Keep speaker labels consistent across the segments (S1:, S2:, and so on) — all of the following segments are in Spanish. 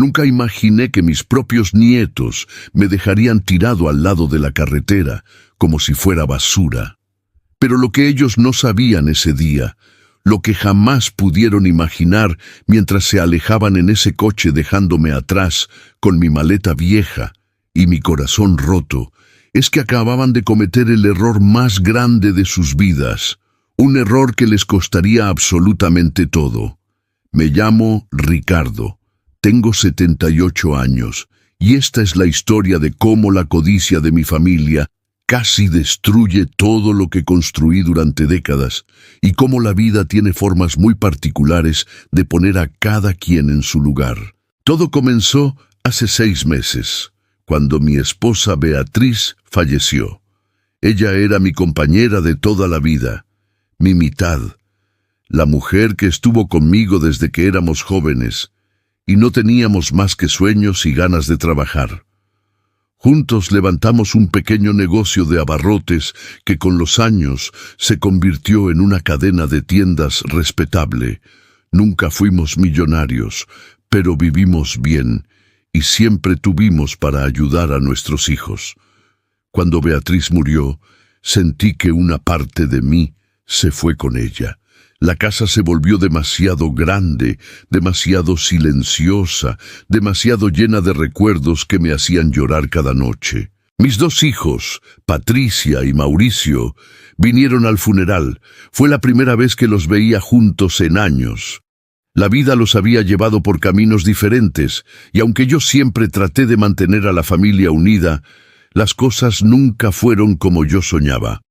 S1: Nunca imaginé que mis propios nietos me dejarían tirado al lado de la carretera, como si fuera basura. Pero lo que ellos no sabían ese día, lo que jamás pudieron imaginar mientras se alejaban en ese coche dejándome atrás con mi maleta vieja y mi corazón roto, es que acababan de cometer el error más grande de sus vidas, un error que les costaría absolutamente todo. Me llamo Ricardo, tengo 78 años, y esta es la historia de cómo la codicia de mi familia casi destruye todo lo que construí durante décadas, y cómo la vida tiene formas muy particulares de poner a cada quien en su lugar. Todo comenzó hace 6 meses, cuando mi esposa Beatriz falleció. Ella era mi compañera de toda la vida, mi mitad, la mujer que estuvo conmigo desde que éramos jóvenes, y no teníamos más que sueños y ganas de trabajar. Juntos levantamos un pequeño negocio de abarrotes que con los años se convirtió en una cadena de tiendas respetable. Nunca fuimos millonarios, pero vivimos bien y siempre tuvimos para ayudar a nuestros hijos. Cuando Beatriz murió, sentí que una parte de mí se fue con ella. La casa se volvió demasiado grande, demasiado silenciosa, demasiado llena de recuerdos que me hacían llorar cada noche. Mis 2 hijos, Patricia y Mauricio, vinieron al funeral. Fue la primera vez que los veía juntos en años. La vida los había llevado por caminos diferentes, y aunque yo siempre traté de mantener a la familia unida, las cosas nunca fueron como yo soñaba.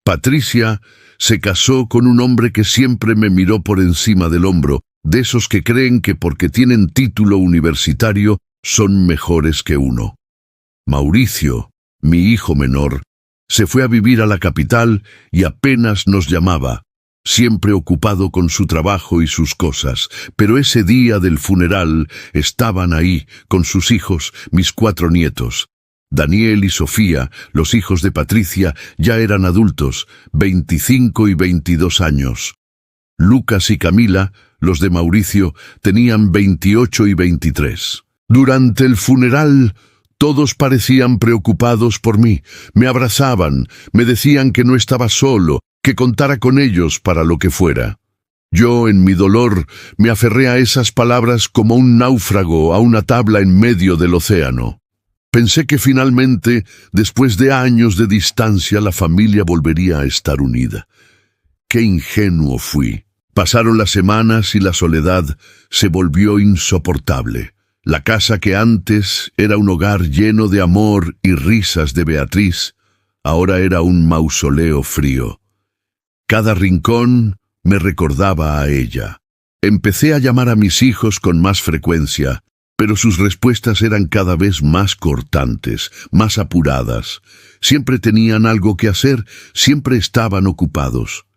S1: Patricia se casó con un hombre que siempre me miró por encima del hombro, de esos que creen que porque tienen título universitario son mejores que uno. Mauricio, mi hijo menor, se fue a vivir a la capital y apenas nos llamaba, siempre ocupado con su trabajo y sus cosas, pero ese día del funeral estaban ahí, con sus hijos, mis 4 nietos. Daniel y Sofía, los hijos de Patricia, ya eran adultos, 25 y 22 años. Lucas y Camila, los de Mauricio, tenían 28 y 23. Durante el funeral, todos parecían preocupados por mí. Me abrazaban, me decían que no estaba solo, que contara con ellos para lo que fuera. Yo, en mi dolor, me aferré a esas palabras como un náufrago a una tabla en medio del océano. Pensé que finalmente, después de años de distancia, la familia volvería a estar unida. ¡Qué ingenuo fui! Pasaron las semanas y la soledad se volvió insoportable. La casa que antes era un hogar lleno de amor y risas de Beatriz, ahora era un mausoleo frío. Cada rincón me recordaba a ella. Empecé a llamar a mis hijos con más frecuencia, pero sus respuestas eran cada vez más cortantes, más apuradas. Siempre tenían algo que hacer, siempre estaban ocupados.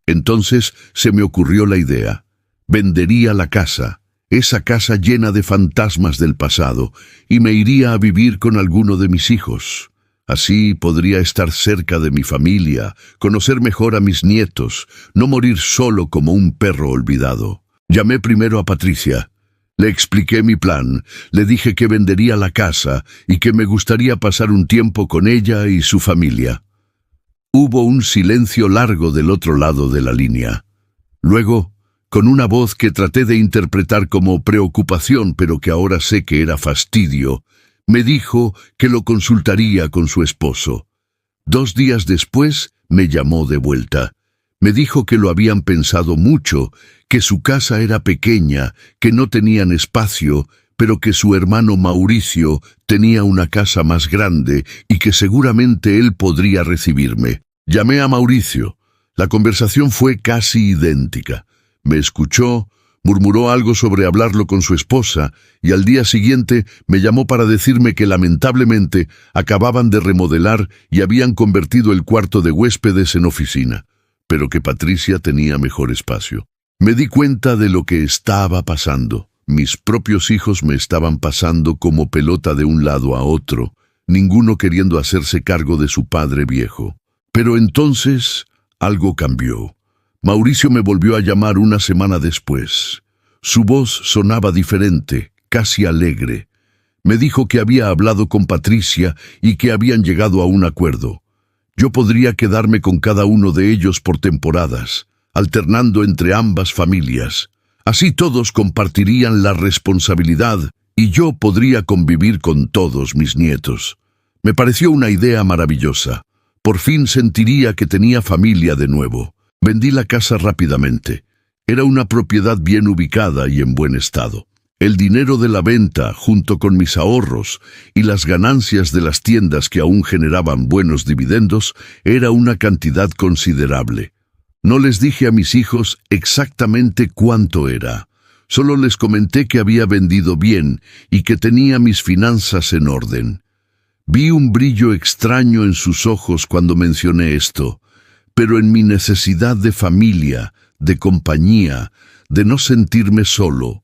S1: Entonces se me ocurrió la idea. Vendería la casa, esa casa llena de fantasmas del pasado, y me iría a vivir con alguno de mis hijos. Así podría estar cerca de mi familia, conocer mejor a mis nietos, no morir solo como un perro olvidado. Llamé primero a Patricia. Le expliqué mi plan, le dije que vendería la casa y que me gustaría pasar un tiempo con ella y su familia. Hubo un silencio largo del otro lado de la línea. Luego, con una voz que traté de interpretar como preocupación, pero que ahora sé que era fastidio, me dijo que lo consultaría con su esposo. 2 días después me llamó de vuelta. Me dijo que lo habían pensado mucho, que su casa era pequeña, que no tenían espacio, pero que su hermano Mauricio tenía una casa más grande y que seguramente él podría recibirme. Llamé a Mauricio. La conversación fue casi idéntica. Me escuchó, murmuró algo sobre hablarlo con su esposa y al día siguiente me llamó para decirme que lamentablemente acababan de remodelar y habían convertido el cuarto de huéspedes en oficina, pero que Patricia tenía mejor espacio. Me di cuenta de lo que estaba pasando. Mis propios hijos me estaban pasando como pelota de un lado a otro, ninguno queriendo hacerse cargo de su padre viejo. Pero entonces algo cambió. Mauricio me volvió a llamar una semana después. Su voz sonaba diferente, casi alegre. Me dijo que había hablado con Patricia y que habían llegado a un acuerdo. Yo podría quedarme con cada uno de ellos por temporadas, alternando entre ambas familias. Así todos compartirían la responsabilidad y yo podría convivir con todos mis nietos. Me pareció una idea maravillosa. Por fin sentiría que tenía familia de nuevo. Vendí la casa rápidamente. Era una propiedad bien ubicada y en buen estado. El dinero de la venta, junto con mis ahorros y las ganancias de las tiendas que aún generaban buenos dividendos, era una cantidad considerable. No les dije a mis hijos exactamente cuánto era. Solo les comenté que había vendido bien y que tenía mis finanzas en orden. Vi un brillo extraño en sus ojos cuando mencioné esto, pero en mi necesidad de familia, de compañía, de no sentirme solo,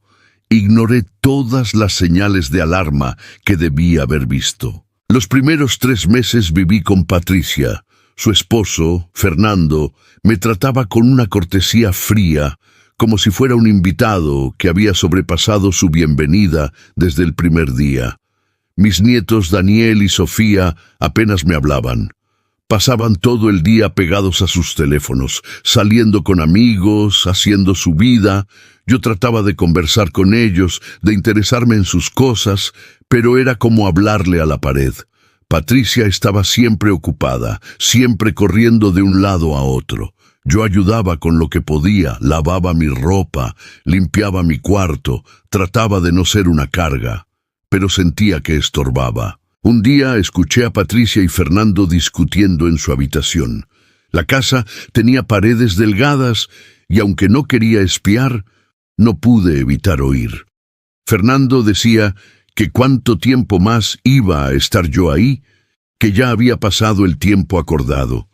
S1: ignoré todas las señales de alarma que debía haber visto. Los primeros 3 meses viví con Patricia. Su esposo, Fernando, me trataba con una cortesía fría, como si fuera un invitado que había sobrepasado su bienvenida desde el primer día. Mis nietos Daniel y Sofía apenas me hablaban. Pasaban todo el día pegados a sus teléfonos, saliendo con amigos, haciendo su vida. Yo trataba de conversar con ellos, de interesarme en sus cosas, pero era como hablarle a la pared. Patricia estaba siempre ocupada, siempre corriendo de un lado a otro. Yo ayudaba con lo que podía, lavaba mi ropa, limpiaba mi cuarto, trataba de no ser una carga, pero sentía que estorbaba. Un día escuché a Patricia y Fernando discutiendo en su habitación. La casa tenía paredes delgadas y aunque no quería espiar, no pude evitar oír. Fernando decía que cuánto tiempo más iba a estar yo ahí, que ya había pasado el tiempo acordado.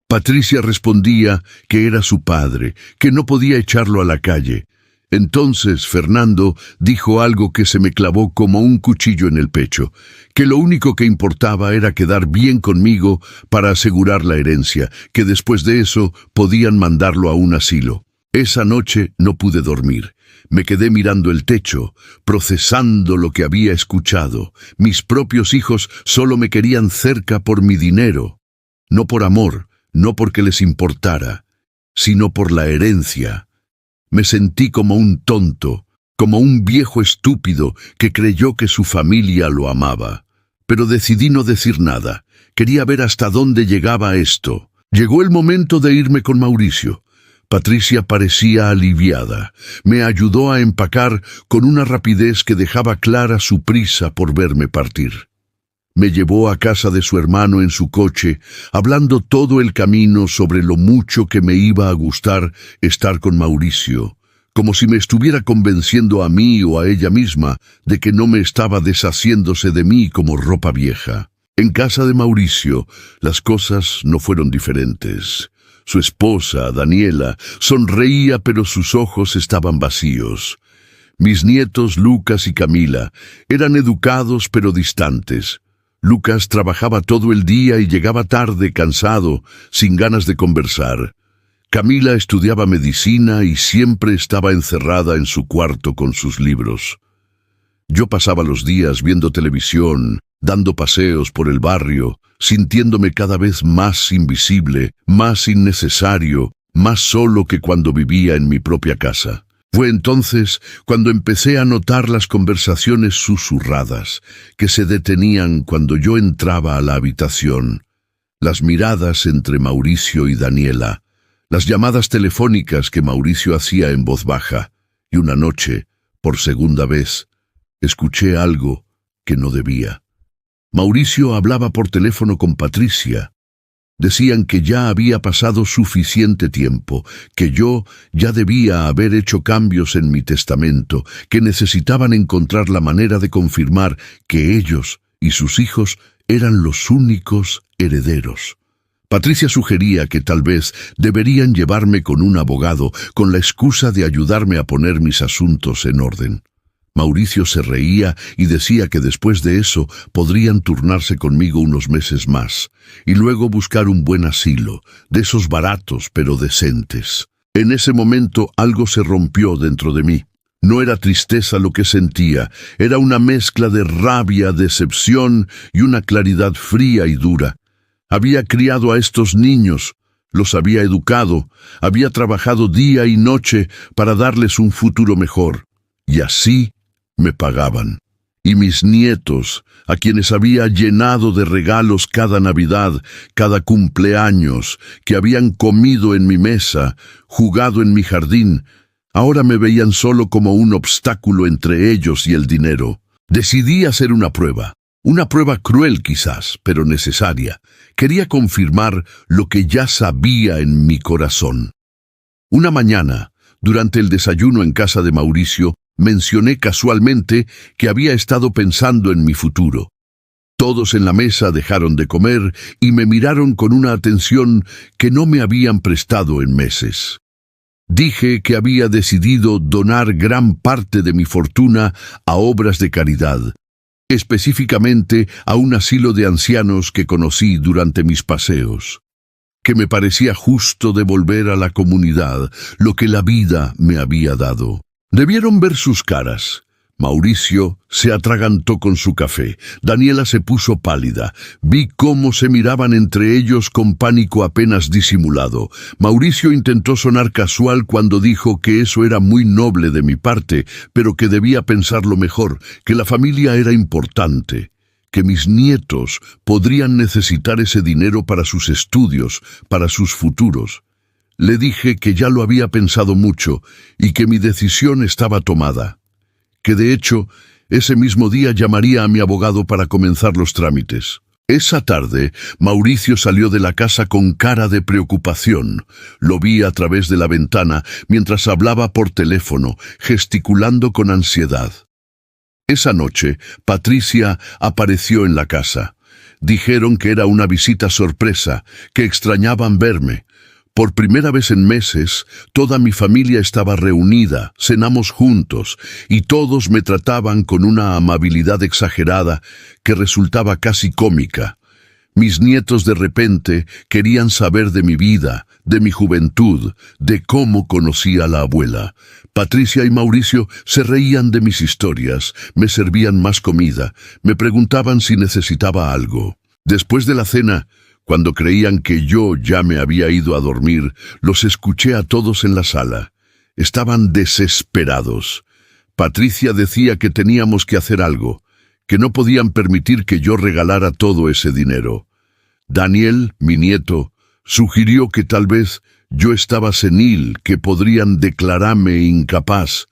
S1: Patricia respondía que era su padre, que no podía echarlo a la calle. Entonces Fernando dijo algo que se me clavó como un cuchillo en el pecho, que lo único que importaba era quedar bien conmigo para asegurar la herencia, que después de eso podían mandarlo a un asilo. Esa noche no pude dormir. Me quedé mirando el techo, procesando lo que había escuchado. Mis propios hijos solo me querían cerca por mi dinero, no por amor, no porque les importara, sino por la herencia. Me sentí como un tonto, como un viejo estúpido que creyó que su familia lo amaba. Pero decidí no decir nada. Quería ver hasta dónde llegaba esto. Llegó el momento de irme con Mauricio. Patricia parecía aliviada. Me ayudó a empacar con una rapidez que dejaba clara su prisa por verme partir. Me llevó a casa de su hermano en su coche, hablando todo el camino sobre lo mucho que me iba a gustar estar con Mauricio, como si me estuviera convenciendo a mí o a ella misma de que no me estaba deshaciéndose de mí como ropa vieja. En casa de Mauricio, las cosas no fueron diferentes. Su esposa, Daniela, sonreía pero sus ojos estaban vacíos. Mis nietos Lucas y Camila eran educados pero distantes. Lucas trabajaba todo el día y llegaba tarde, cansado, sin ganas de conversar. Camila estudiaba medicina y siempre estaba encerrada en su cuarto con sus libros. Yo pasaba los días viendo televisión, dando paseos por el barrio, sintiéndome cada vez más invisible, más innecesario, más solo que cuando vivía en mi propia casa. Fue entonces cuando empecé a notar las conversaciones susurradas, que se detenían cuando yo entraba a la habitación, las miradas entre Mauricio y Daniela, las llamadas telefónicas que Mauricio hacía en voz baja, y una noche, por segunda vez, escuché algo que no debía. Mauricio hablaba por teléfono con Patricia. Decían que ya había pasado suficiente tiempo, que yo ya debía haber hecho cambios en mi testamento, que necesitaban encontrar la manera de confirmar que ellos y sus hijos eran los únicos herederos. Patricia sugería que tal vez deberían llevarme con un abogado con la excusa de ayudarme a poner mis asuntos en orden. Mauricio se reía y decía que después de eso podrían turnarse conmigo unos meses más y luego buscar un buen asilo, de esos baratos pero decentes. En ese momento algo se rompió dentro de mí. No era tristeza lo que sentía, era una mezcla de rabia, decepción y una claridad fría y dura. Había criado a estos niños, los había educado, había trabajado día y noche para darles un futuro mejor. Y así me pagaban. Y mis nietos, a quienes había llenado de regalos cada Navidad, cada cumpleaños, que habían comido en mi mesa, jugado en mi jardín, ahora me veían solo como un obstáculo entre ellos y el dinero. Decidí hacer una prueba cruel quizás, pero necesaria. Quería confirmar lo que ya sabía en mi corazón. Una mañana, durante el desayuno en casa de Mauricio, mencioné casualmente que había estado pensando en mi futuro. Todos en la mesa dejaron de comer y me miraron con una atención que no me habían prestado en meses. Dije que había decidido donar gran parte de mi fortuna a obras de caridad, específicamente a un asilo de ancianos que conocí durante mis paseos, que me parecía justo devolver a la comunidad lo que la vida me había dado. Debieron ver sus caras. Mauricio se atragantó con su café. Daniela se puso pálida. Vi cómo se miraban entre ellos con pánico apenas disimulado. Mauricio intentó sonar casual cuando dijo que eso era muy noble de mi parte, pero que debía pensarlo mejor, que la familia era importante, que mis nietos podrían necesitar ese dinero para sus estudios, para sus futuros. Le dije que ya lo había pensado mucho y que mi decisión estaba tomada, que de hecho ese mismo día llamaría a mi abogado para comenzar los trámites. Esa tarde, Mauricio salió de la casa con cara de preocupación. Lo vi a través de la ventana mientras hablaba por teléfono, gesticulando con ansiedad. Esa noche, Patricia apareció en la casa. Dijeron que era una visita sorpresa, que extrañaban verme. Por primera vez en meses, toda mi familia estaba reunida, cenamos juntos, y todos me trataban con una amabilidad exagerada que resultaba casi cómica. Mis nietos de repente querían saber de mi vida, de mi juventud, de cómo conocí a la abuela. Patricia y Mauricio se reían de mis historias, me servían más comida, me preguntaban si necesitaba algo. Después de la cena, cuando creían que yo ya me había ido a dormir, los escuché a todos en la sala. Estaban desesperados. Patricia decía que teníamos que hacer algo, que no podían permitir que yo regalara todo ese dinero. Daniel, mi nieto, sugirió que tal vez yo estaba senil, que podrían declararme incapaz.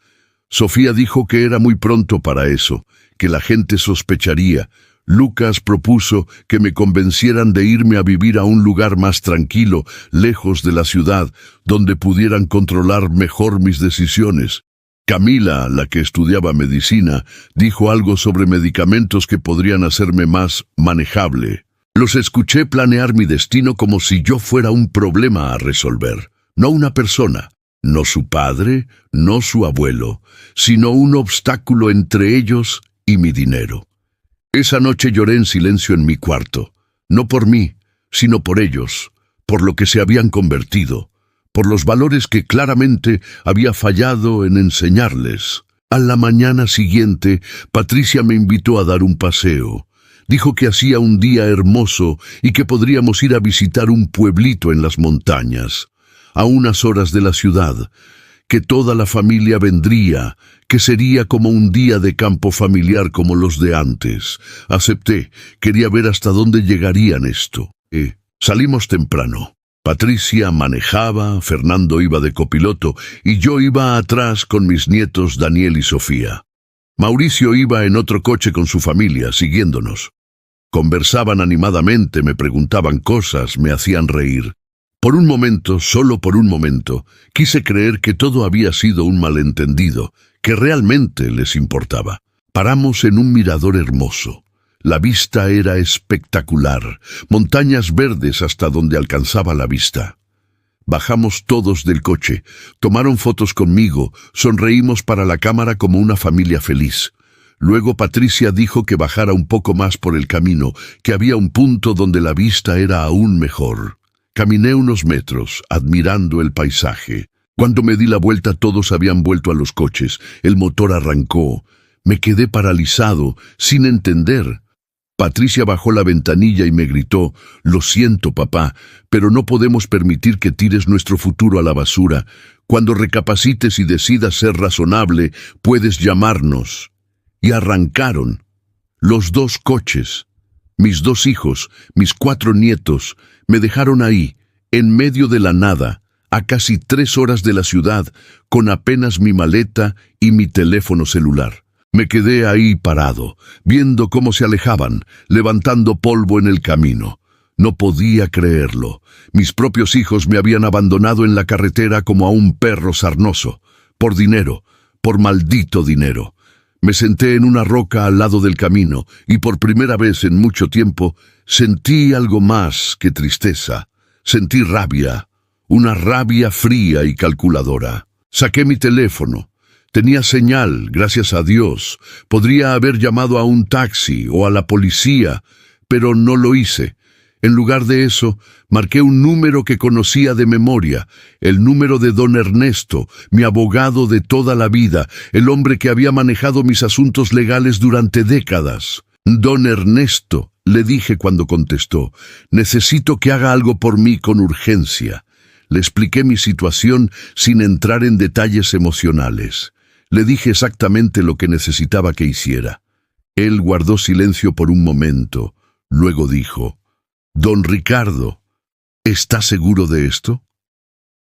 S1: Sofía dijo que era muy pronto para eso, que la gente sospecharía. Lucas propuso que me convencieran de irme a vivir a un lugar más tranquilo, lejos de la ciudad, donde pudieran controlar mejor mis decisiones. Camila, la que estudiaba medicina, dijo algo sobre medicamentos que podrían hacerme más manejable. Los escuché planear mi destino como si yo fuera un problema a resolver, no una persona, no su padre, no su abuelo, sino un obstáculo entre ellos y mi dinero. Esa noche lloré en silencio en mi cuarto, no por mí, sino por ellos, por lo que se habían convertido, por los valores que claramente había fallado en enseñarles. A la mañana siguiente, Patricia me invitó a dar un paseo. Dijo que hacía un día hermoso y que podríamos ir a visitar un pueblito en las montañas, a unas horas de la ciudad, que toda la familia vendría, que sería como un día de campo familiar como los de antes. Acepté, quería ver hasta dónde llegarían esto. Salimos temprano. Patricia manejaba, Fernando iba de copiloto y yo iba atrás con mis nietos Daniel y Sofía. Mauricio iba en otro coche con su familia, siguiéndonos. Conversaban animadamente, me preguntaban cosas, me hacían reír. Por un momento, solo por un momento, quise creer que todo había sido un malentendido, que realmente les importaba. Paramos en un mirador hermoso. La vista era espectacular, montañas verdes hasta donde alcanzaba la vista. Bajamos todos del coche, tomaron fotos conmigo, sonreímos para la cámara como una familia feliz. Luego Patricia dijo que bajara un poco más por el camino, que había un punto donde la vista era aún mejor. Caminé unos metros, admirando el paisaje. Cuando me di la vuelta todos habían vuelto a los coches. El motor arrancó. Me quedé paralizado, sin entender. Patricia bajó la ventanilla y me gritó: «Lo siento, papá, pero no podemos permitir que tires nuestro futuro a la basura. Cuando recapacites y decidas ser razonable, puedes llamarnos». Y arrancaron. Los 2 coches. Mis 2 hijos, mis 4 nietos, me dejaron ahí, en medio de la nada, a casi 3 horas de la ciudad, con apenas mi maleta y mi teléfono celular. Me quedé ahí parado, viendo cómo se alejaban, levantando polvo en el camino. No podía creerlo. Mis propios hijos me habían abandonado en la carretera como a un perro sarnoso. Por dinero, por maldito dinero. Me senté en una roca al lado del camino y por primera vez en mucho tiempo sentí algo más que tristeza. Sentí rabia, una rabia fría y calculadora. Saqué mi teléfono. Tenía señal, gracias a Dios. Podría haber llamado a un taxi o a la policía, pero no lo hice. En lugar de eso, marqué un número que conocía de memoria, el número de don Ernesto, mi abogado de toda la vida, el hombre que había manejado mis asuntos legales durante décadas. «Don Ernesto», le dije cuando contestó, «necesito que haga algo por mí con urgencia». Le expliqué mi situación sin entrar en detalles emocionales. Le dije exactamente lo que necesitaba que hiciera. Él guardó silencio por un momento. Luego dijo: «Don Ricardo, ¿está seguro de esto?».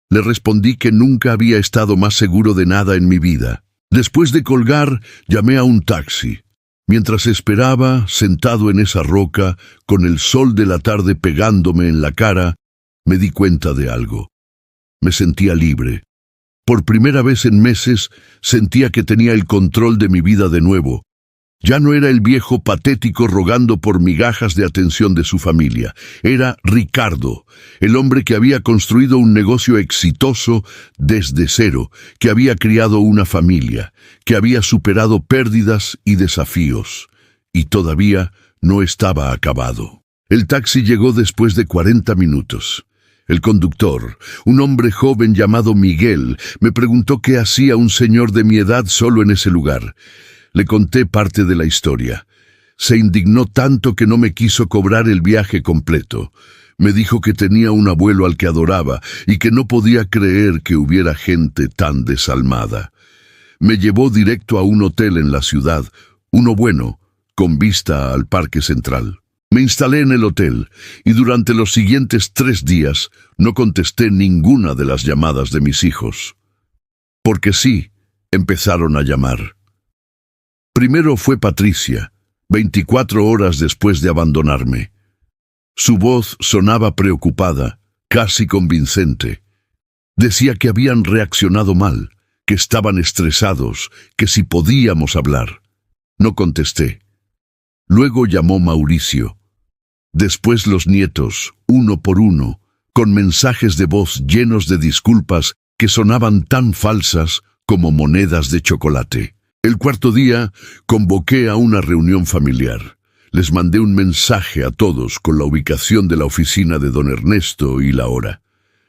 S1: Le respondí que nunca había estado más seguro de nada en mi vida. Después de colgar, llamé a un taxi. Mientras esperaba, sentado en esa roca, con el sol de la tarde pegándome en la cara, me di cuenta de algo. Me sentía libre. Por primera vez en meses, sentía que tenía el control de mi vida de nuevo. Ya no era el viejo patético rogando por migajas de atención de su familia. Era Ricardo, el hombre que había construido un negocio exitoso desde cero, que había criado una familia, que había superado pérdidas y desafíos. Y todavía no estaba acabado. El taxi llegó después de 40 minutos. El conductor, un hombre joven llamado Miguel, me preguntó qué hacía un señor de mi edad solo en ese lugar. Le conté parte de la historia. Se indignó tanto que no me quiso cobrar el viaje completo. Me dijo que tenía un abuelo al que adoraba y que no podía creer que hubiera gente tan desalmada. Me llevó directo a un hotel en la ciudad, uno bueno, con vista al Parque Central. Me instalé en el hotel y durante los siguientes 3 días no contesté ninguna de las llamadas de mis hijos. Porque sí, empezaron a llamar. Primero fue Patricia, 24 horas después de abandonarme. Su voz sonaba preocupada, casi convincente. Decía que habían reaccionado mal, que estaban estresados, que si podíamos hablar. No contesté. Luego llamó Mauricio. Después los nietos, uno por uno, con mensajes de voz llenos de disculpas que sonaban tan falsas como monedas de chocolate. El 4º día, convoqué a una reunión familiar. Les mandé un mensaje a todos con la ubicación de la oficina de don Ernesto y la hora.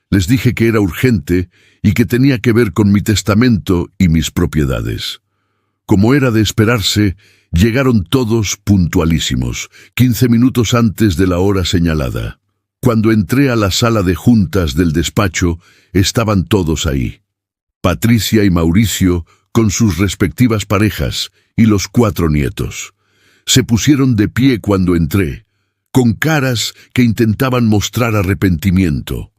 S1: Les dije que era urgente y que tenía que ver con mi testamento y mis propiedades. Como era de esperarse, llegaron todos puntualísimos, 15 minutos antes de la hora señalada. Cuando entré a la sala de juntas del despacho, estaban todos ahí. Patricia y Mauricio, con sus respectivas parejas, y los 4 nietos. Se pusieron de pie cuando entré, con caras que intentaban mostrar arrepentimiento.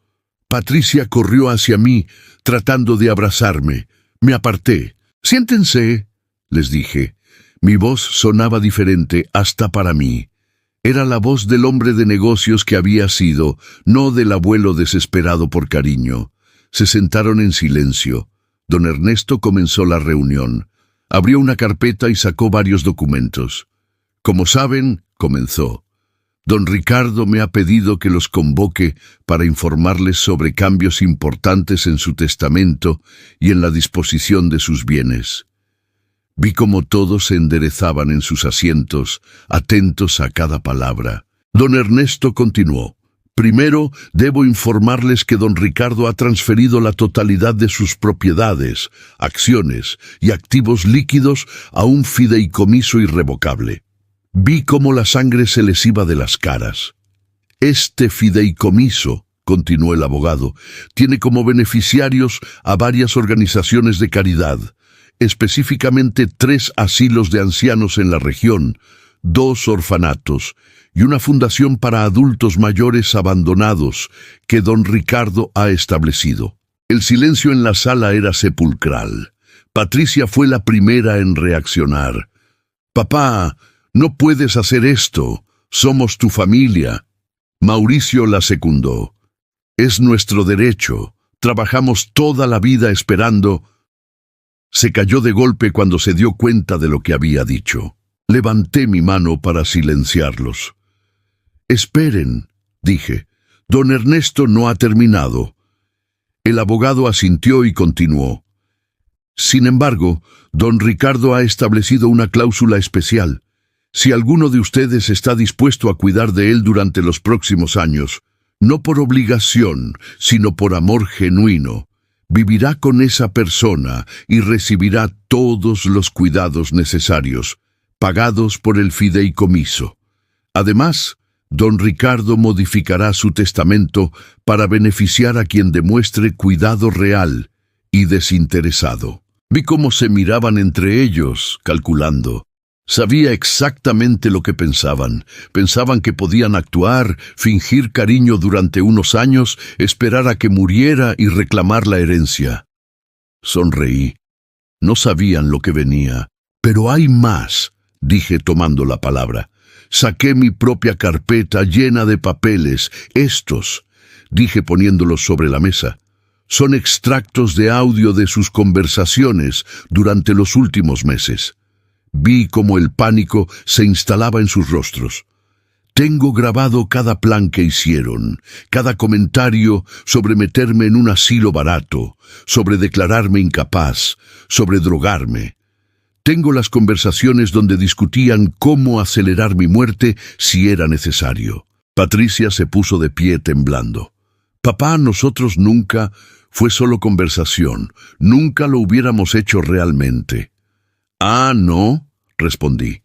S1: Patricia corrió hacia mí, tratando de abrazarme. Me aparté. «Siéntense», les dije. Mi voz sonaba diferente hasta para mí. Era la voz del hombre de negocios que había sido, no del abuelo desesperado por cariño. Se sentaron en silencio. Don Ernesto comenzó la reunión. Abrió una carpeta y sacó varios documentos. «Como saben», comenzó, «don Ricardo me ha pedido que los convoque para informarles sobre cambios importantes en su testamento y en la disposición de sus bienes». Vi cómo todos se enderezaban en sus asientos, atentos a cada palabra. Don Ernesto continuó. Primero, debo informarles que don Ricardo ha transferido la totalidad de sus propiedades, acciones y activos líquidos a un fideicomiso irrevocable. Vi cómo la sangre se les iba de las caras. Este fideicomiso, continuó el abogado, tiene como beneficiarios a varias organizaciones de caridad, específicamente 3 asilos de ancianos en la región, 2 orfanatos y una fundación para adultos mayores abandonados que don Ricardo ha establecido. El silencio en la sala era sepulcral. Patricia fue la primera en reaccionar. «Papá, no puedes hacer esto. Somos tu familia». Mauricio la secundó. «Es nuestro derecho. Trabajamos toda la vida esperando». Se cayó de golpe cuando se dio cuenta de lo que había dicho. Levanté mi mano para silenciarlos. «Esperen», dije. «Don Ernesto no ha terminado». El abogado asintió y continuó. «Sin embargo, don Ricardo ha establecido una cláusula especial. Si alguno de ustedes está dispuesto a cuidar de él durante los próximos años, no por obligación, sino por amor genuino, vivirá con esa persona y recibirá todos los cuidados necesarios, pagados por el fideicomiso. Además, don Ricardo modificará su testamento para beneficiar a quien demuestre cuidado real y desinteresado». Vi cómo se miraban entre ellos, calculando. Sabía exactamente lo que pensaban. Pensaban que podían actuar, fingir cariño durante unos años, esperar a que muriera y reclamar la herencia. Sonreí. No sabían lo que venía. «Pero hay más», dije tomando la palabra. Saqué mi propia carpeta llena de papeles. «Estos», dije poniéndolos sobre la mesa, «son extractos de audio de sus conversaciones durante los últimos meses». Vi cómo el pánico se instalaba en sus rostros. «Tengo grabado cada plan que hicieron, cada comentario sobre meterme en un asilo barato, sobre declararme incapaz, sobre drogarme. Tengo las conversaciones donde discutían cómo acelerar mi muerte si era necesario». Patricia se puso de pie temblando. «Papá, nosotros nunca, fue solo conversación, nunca lo hubiéramos hecho realmente». «Ah, ¿no?», respondí.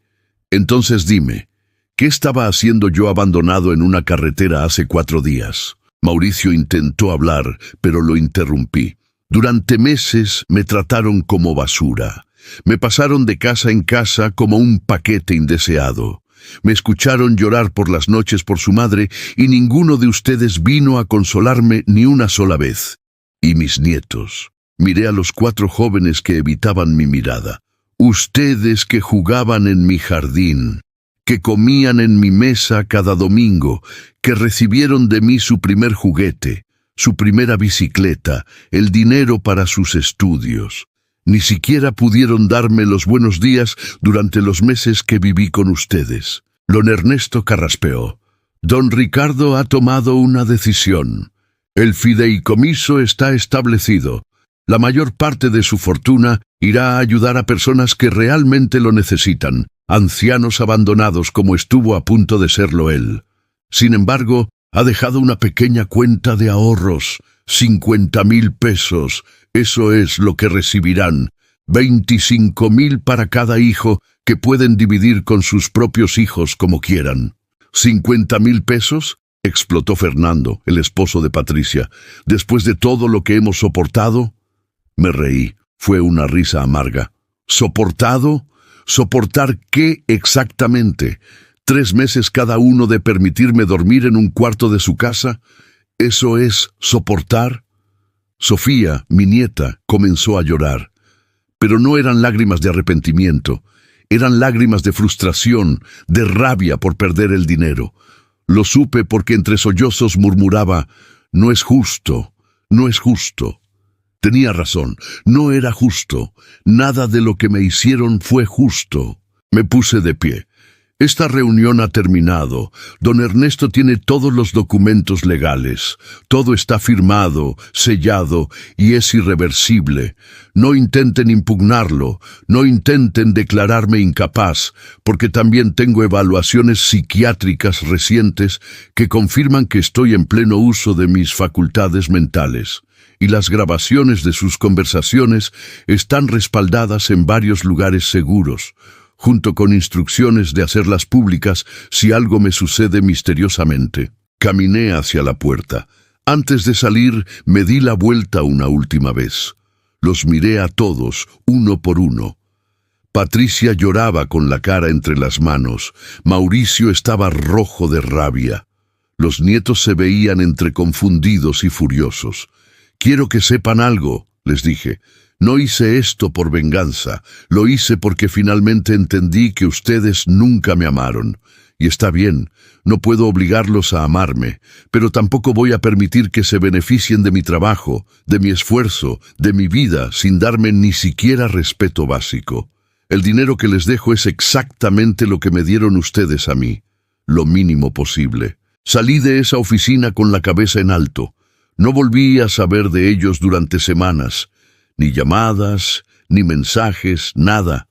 S1: «Entonces dime, ¿qué estaba haciendo yo abandonado en una carretera hace 4 días?» Mauricio intentó hablar, pero lo interrumpí. «Durante meses me trataron como basura. Me pasaron de casa en casa como un paquete indeseado. Me escucharon llorar por las noches por su madre y ninguno de ustedes vino a consolarme ni una sola vez. Y mis nietos». Miré a los 4 jóvenes que evitaban mi mirada. «Ustedes que jugaban en mi jardín, que comían en mi mesa cada domingo, que recibieron de mí su primer juguete, su primera bicicleta, el dinero para sus estudios. Ni siquiera pudieron darme los buenos días durante los meses que viví con ustedes». Don Ernesto carraspeó. «Don Ricardo ha tomado una decisión. El fideicomiso está establecido. La mayor parte de su fortuna irá a ayudar a personas que realmente lo necesitan, ancianos abandonados como estuvo a punto de serlo él. Sin embargo, ha dejado una pequeña cuenta de ahorros, 50,000 pesos. Eso es lo que recibirán, 25,000 para cada hijo que pueden dividir con sus propios hijos como quieran». «¿50,000 pesos?» explotó Fernando, el esposo de Patricia. «¿Después de todo lo que hemos soportado?» Me reí. Fue una risa amarga. ¿Soportado? ¿Soportar qué exactamente? 3 meses cada uno de permitirme dormir en un cuarto de su casa. ¿Eso es soportar? Sofía, mi nieta, comenzó a llorar. Pero no eran lágrimas de arrepentimiento. Eran lágrimas de frustración, de rabia por perder el dinero. Lo supe porque entre sollozos murmuraba: «No es justo, no es justo». Tenía razón, no era justo. Nada de lo que me hicieron fue justo. Me puse de pie. Esta reunión ha terminado. Don Ernesto tiene todos los documentos legales. Todo está firmado, sellado y es irreversible. No intenten impugnarlo, no intenten declararme incapaz, porque también tengo evaluaciones psiquiátricas recientes que confirman que estoy en pleno uso de mis facultades mentales. Y las grabaciones de sus conversaciones están respaldadas en varios lugares seguros, junto con instrucciones de hacerlas públicas si algo me sucede misteriosamente. Caminé hacia la puerta. Antes de salir, me di la vuelta una última vez. Los miré a todos, uno por uno. Patricia lloraba con la cara entre las manos. Mauricio estaba rojo de rabia. Los nietos se veían entre confundidos y furiosos. «Quiero que sepan algo», les dije. «No hice esto por venganza, lo hice porque finalmente entendí que ustedes nunca me amaron. Y está bien, no puedo obligarlos a amarme, pero tampoco voy a permitir que se beneficien de mi trabajo, de mi esfuerzo, de mi vida, sin darme ni siquiera respeto básico. El dinero que les dejo es exactamente lo que me dieron ustedes a mí, lo mínimo posible». Salí de esa oficina con la cabeza en alto. No volví a saber de ellos durante semanas. Ni llamadas, ni mensajes, nada.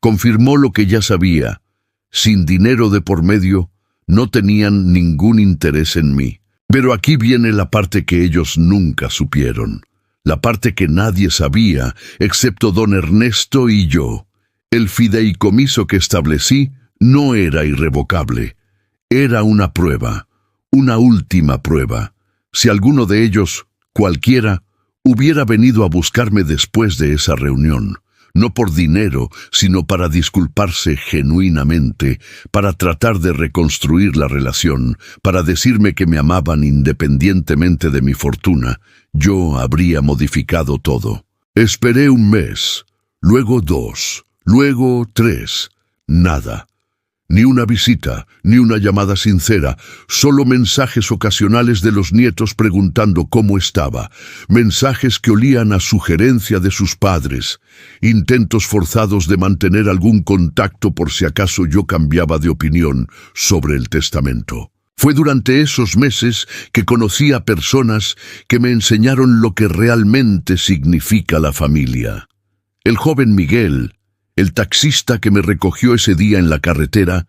S1: Confirmó lo que ya sabía. Sin dinero de por medio, no tenían ningún interés en mí. Pero aquí viene la parte que ellos nunca supieron. La parte que nadie sabía, excepto don Ernesto y yo. El fideicomiso que establecí no era irrevocable. Era una prueba, una última prueba. Si alguno de ellos, cualquiera, hubiera venido a buscarme después de esa reunión, no por dinero, sino para disculparse genuinamente, para tratar de reconstruir la relación, para decirme que me amaban independientemente de mi fortuna, yo habría modificado todo. Esperé un mes, luego 2, luego 3, nada. Ni una visita, ni una llamada sincera, solo mensajes ocasionales de los nietos preguntando cómo estaba, mensajes que olían a sugerencia de sus padres, intentos forzados de mantener algún contacto por si acaso yo cambiaba de opinión sobre el testamento. Fue durante esos meses que conocí a personas que me enseñaron lo que realmente significa la familia. El joven Miguel, el taxista que me recogió ese día en la carretera,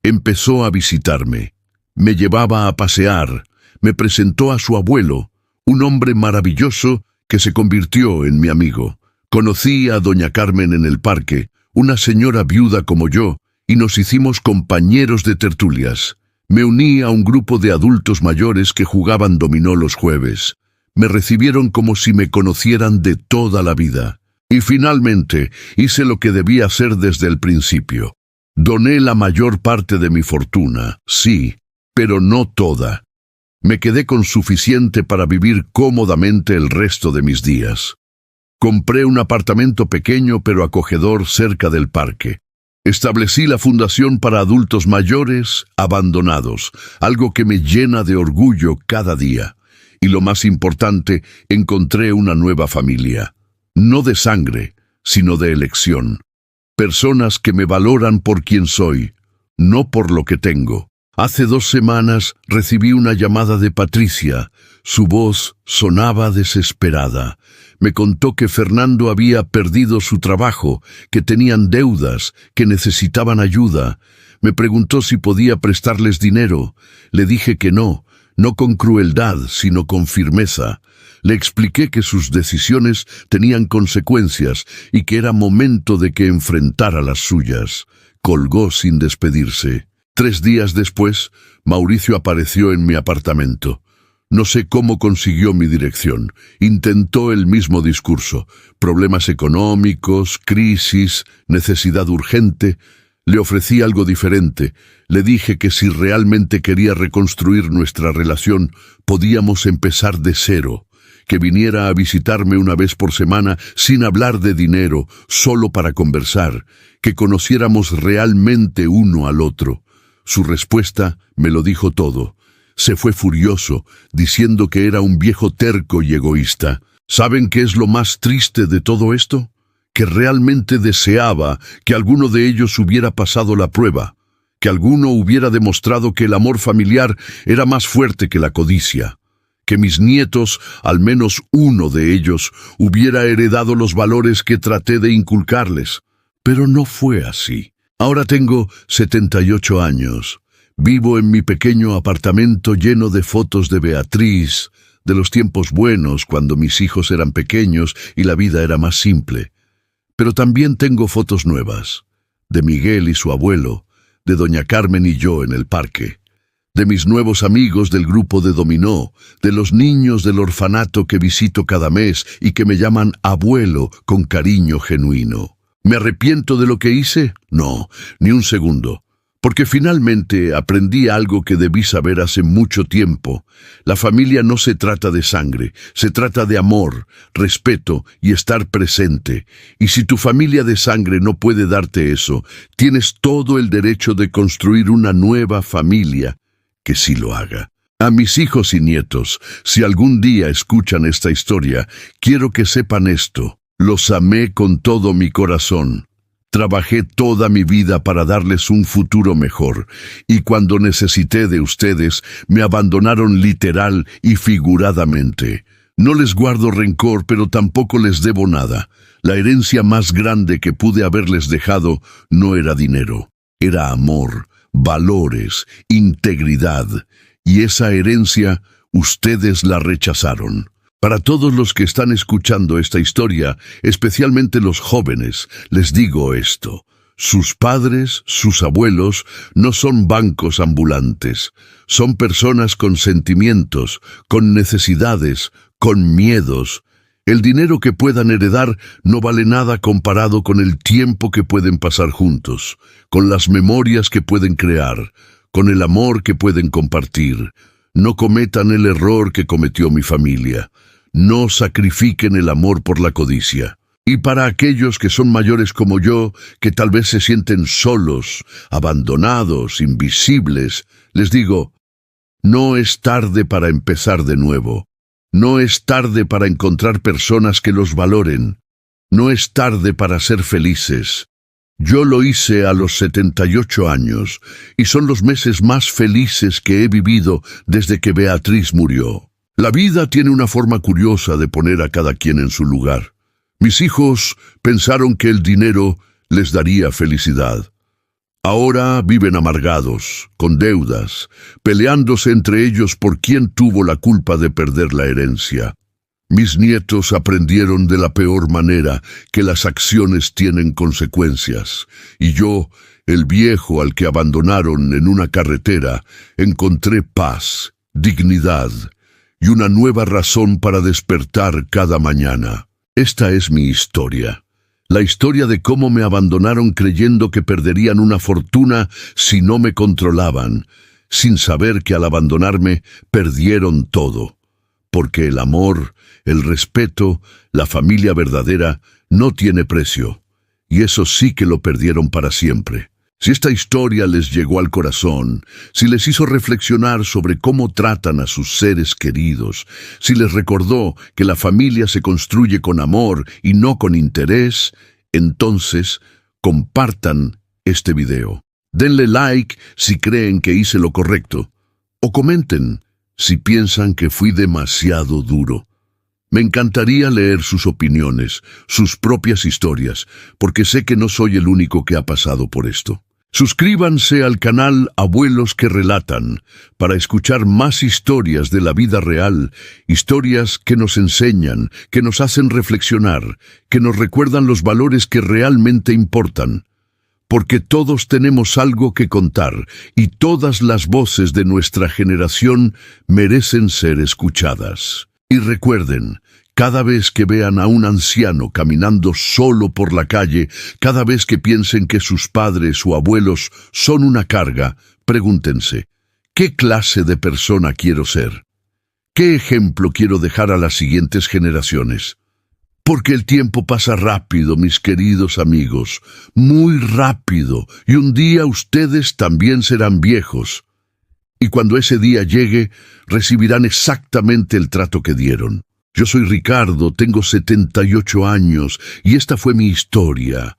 S1: empezó a visitarme. Me llevaba a pasear, me presentó a su abuelo, un hombre maravilloso que se convirtió en mi amigo. Conocí a doña Carmen en el parque, una señora viuda como yo, y nos hicimos compañeros de tertulias. Me uní a un grupo de adultos mayores que jugaban dominó los jueves. Me recibieron como si me conocieran de toda la vida. Y finalmente hice lo que debía hacer desde el principio. Doné la mayor parte de mi fortuna, sí, pero no toda. Me quedé con suficiente para vivir cómodamente el resto de mis días. Compré un apartamento pequeño pero acogedor cerca del parque. Establecí la fundación para adultos mayores abandonados, algo que me llena de orgullo cada día. Y lo más importante, encontré una nueva familia. No de sangre, sino de elección. Personas que me valoran por quien soy, no por lo que tengo. Hace 2 semanas recibí una llamada de Patricia. Su voz sonaba desesperada. Me contó que Fernando había perdido su trabajo, que tenían deudas, que necesitaban ayuda. Me preguntó si podía prestarles dinero. Le dije que no con crueldad, sino con firmeza. Le expliqué que sus decisiones tenían consecuencias y que era momento de que enfrentara las suyas. Colgó sin despedirse. 3 días después, Mauricio apareció en mi apartamento. No sé cómo consiguió mi dirección. Intentó el mismo discurso. Problemas económicos, crisis, necesidad urgente. Le ofrecí algo diferente. Le dije que si realmente quería reconstruir nuestra relación, podíamos empezar de cero. Que viniera a visitarme una vez por semana sin hablar de dinero, solo para conversar. Que conociéramos realmente uno al otro. Su respuesta me lo dijo todo. Se fue furioso, diciendo que era un viejo terco y egoísta. ¿Saben qué es lo más triste de todo esto? Que realmente deseaba que alguno de ellos hubiera pasado la prueba, que alguno hubiera demostrado que el amor familiar era más fuerte que la codicia, que mis nietos, al menos uno de ellos, hubiera heredado los valores que traté de inculcarles. Pero no fue así. Ahora tengo 78 años. Vivo en mi pequeño apartamento lleno de fotos de Beatriz, de los tiempos buenos cuando mis hijos eran pequeños y la vida era más simple. Pero también tengo fotos nuevas, de Miguel y su abuelo, de doña Carmen y yo en el parque, de mis nuevos amigos del grupo de dominó, de los niños del orfanato que visito cada mes y que me llaman abuelo con cariño genuino. ¿Me arrepiento de lo que hice? No, ni un segundo. Porque finalmente aprendí algo que debí saber hace mucho tiempo. La familia no se trata de sangre, se trata de amor, respeto y estar presente. Y si tu familia de sangre no puede darte eso, tienes todo el derecho de construir una nueva familia que sí lo haga. A mis hijos y nietos, si algún día escuchan esta historia, quiero que sepan esto. Los amé con todo mi corazón. Trabajé toda mi vida para darles un futuro mejor, y cuando necesité de ustedes, me abandonaron literal y figuradamente. No les guardo rencor, pero tampoco les debo nada. La herencia más grande que pude haberles dejado no era dinero, era amor, valores, integridad, y esa herencia ustedes la rechazaron. Para todos los que están escuchando esta historia, especialmente los jóvenes, les digo esto. Sus padres, sus abuelos, no son bancos ambulantes. Son personas con sentimientos, con necesidades, con miedos. El dinero que puedan heredar no vale nada comparado con el tiempo que pueden pasar juntos, con las memorias que pueden crear, con el amor que pueden compartir. No cometan el error que cometió mi familia. No sacrifiquen el amor por la codicia. Y para aquellos que son mayores como yo, que tal vez se sienten solos, abandonados, invisibles, les digo, no es tarde para empezar de nuevo. No es tarde para encontrar personas que los valoren. No es tarde para ser felices. Yo lo hice a los 78 años, y son los meses más felices que he vivido desde que Beatriz murió. La vida tiene una forma curiosa de poner a cada quien en su lugar. Mis hijos pensaron que el dinero les daría felicidad. Ahora viven amargados, con deudas, peleándose entre ellos por quién tuvo la culpa de perder la herencia. Mis nietos aprendieron de la peor manera que las acciones tienen consecuencias, y yo, el viejo al que abandonaron en una carretera, encontré paz, dignidad y una nueva razón para despertar cada mañana. Esta es mi historia. La historia de cómo me abandonaron creyendo que perderían una fortuna si no me controlaban, sin saber que al abandonarme perdieron todo. Porque el amor, el respeto, la familia verdadera no tiene precio, y eso sí que lo perdieron para siempre. Si esta historia les llegó al corazón, si les hizo reflexionar sobre cómo tratan a sus seres queridos, si les recordó que la familia se construye con amor y no con interés, entonces compartan este video. Denle like si creen que hice lo correcto, o comenten si piensan que fui demasiado duro. Me encantaría leer sus opiniones, sus propias historias, porque sé que no soy el único que ha pasado por esto. Suscríbanse al canal Abuelos que Relatan para escuchar más historias de la vida real, historias que nos enseñan, que nos hacen reflexionar, que nos recuerdan los valores que realmente importan. Porque todos tenemos algo que contar y todas las voces de nuestra generación merecen ser escuchadas. Y recuerden, cada vez que vean a un anciano caminando solo por la calle, cada vez que piensen que sus padres o abuelos son una carga, pregúntense, ¿qué clase de persona quiero ser? ¿Qué ejemplo quiero dejar a las siguientes generaciones? Porque el tiempo pasa rápido, mis queridos amigos, muy rápido, y un día ustedes también serán viejos. Y cuando ese día llegue, recibirán exactamente el trato que dieron. Yo soy Ricardo, tengo 78 años, y esta fue mi historia.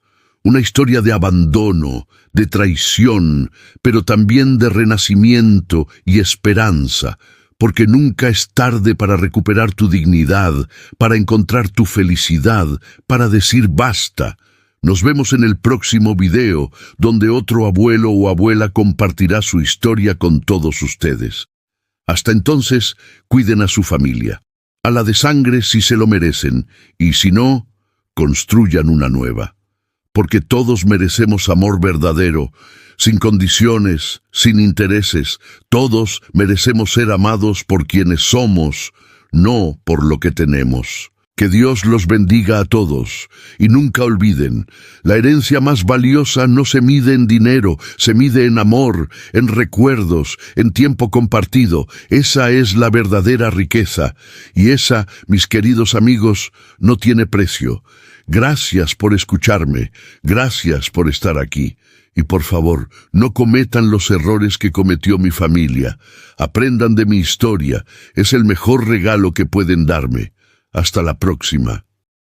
S1: una historia de abandono, de traición, pero también de renacimiento y esperanza, porque nunca es tarde para recuperar tu dignidad, para encontrar tu felicidad, para decir basta. Nos vemos en el próximo video, donde otro abuelo o abuela compartirá su historia con todos ustedes. Hasta entonces, cuiden a su familia, a la de sangre si se lo merecen, y si no, construyan una nueva. Porque todos merecemos amor verdadero, sin condiciones, sin intereses. Todos merecemos ser amados por quienes somos, no por lo que tenemos. Que Dios los bendiga a todos. Y nunca olviden, la herencia más valiosa no se mide en dinero, se mide en amor, en recuerdos, en tiempo compartido. Esa es la verdadera riqueza. Y esa, mis queridos amigos, no tiene precio. Gracias por escucharme, gracias por estar aquí. Y por favor, no cometan los errores que cometió mi familia. Aprendan de mi historia, es el mejor regalo que pueden darme. Hasta la próxima.